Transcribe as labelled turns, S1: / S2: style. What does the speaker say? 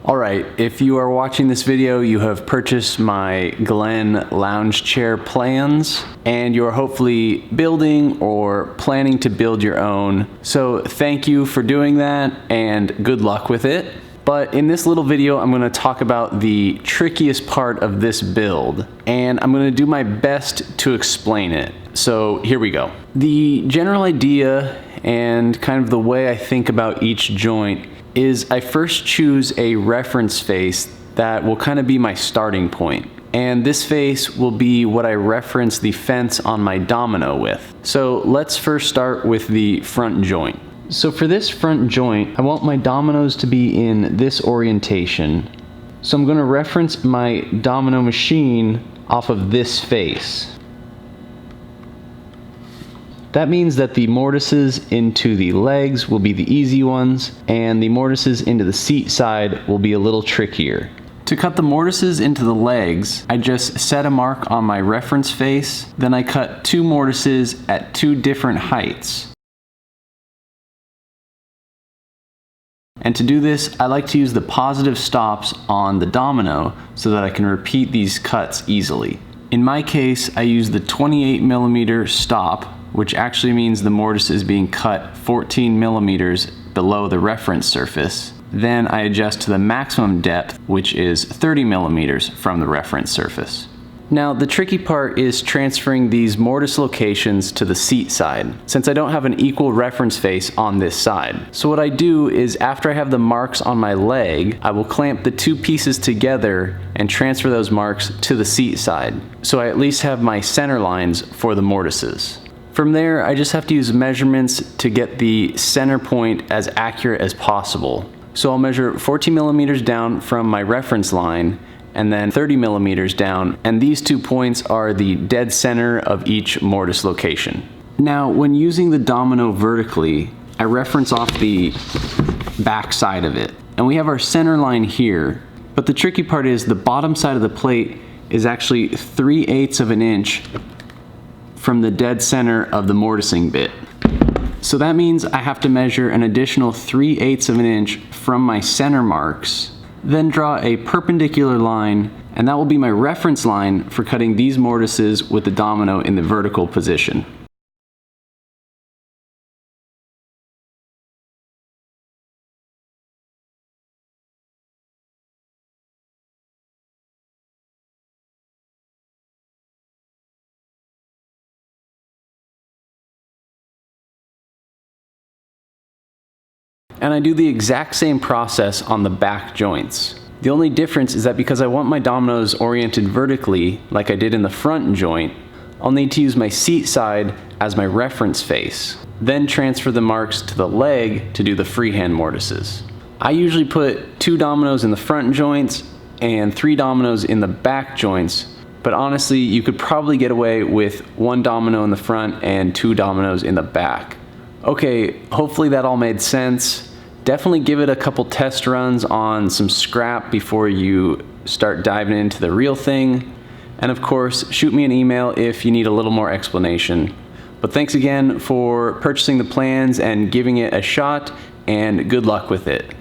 S1: Alright, if you are watching this video, you have purchased my Glen lounge chair plans, and you're hopefully building or planning to build your own. So thank you for doing that, and good luck with it. But in this little video, I'm going to talk about the trickiest part of this build, and I'm going to do my best to explain it. So here we go. The general idea and kind of the way I think about each joint is I first choose a reference face that will kind of be my starting point. And this face will be what I reference the fence on my domino with. So let's first start with the front joint. So for this front joint, I want my dominoes to be in this orientation. So I'm going to reference my domino machine off of this face. That means that the mortises into the legs will be the easy ones, and the mortises into the seat side will be a little trickier. To cut the mortises into the legs, I just set a mark on my reference face, then I cut two mortises at two different heights. And to do this, I like to use the positive stops on the domino so that I can repeat these cuts easily. In my case, I use the 28mm stop, which actually means the mortise is being cut 14 millimeters below the reference surface. Then I adjust to the maximum depth, which is 30 millimeters from the reference surface. Now, the tricky part is transferring these mortise locations to the seat side, since I don't have an equal reference face on this side. So what I do is, after I have the marks on my leg, I will clamp the two pieces together and transfer those marks to the seat side, so I at least have my center lines for the mortises. From there, I just have to use measurements to get the center point as accurate as possible. So I'll measure 14 millimeters down from my reference line, and then 30 millimeters down, and these 2 points are the dead center of each mortise location. Now, when using the domino vertically, I reference off the back side of it, and we have our center line here, but the tricky part is the bottom side of the plate is actually 3/8 of an inch from the dead center of the mortising bit. So that means I have to measure an additional 3/8 of an inch from my center marks, then draw a perpendicular line, and that will be my reference line for cutting these mortises with the domino in the vertical position. And I do the exact same process on the back joints. The only difference is that because I want my dominoes oriented vertically, like I did in the front joint, I'll need to use my seat side as my reference face, then transfer the marks to the leg to do the freehand mortises. I usually put 2 dominoes in the front joints and 3 dominoes in the back joints, but honestly, you could probably get away with 1 domino in the front and 2 dominoes in the back. Okay, hopefully that all made sense. Definitely give it a couple test runs on some scrap before you start diving into the real thing. And of course, shoot me an email if you need a little more explanation. But thanks again for purchasing the plans and giving it a shot, and good luck with it.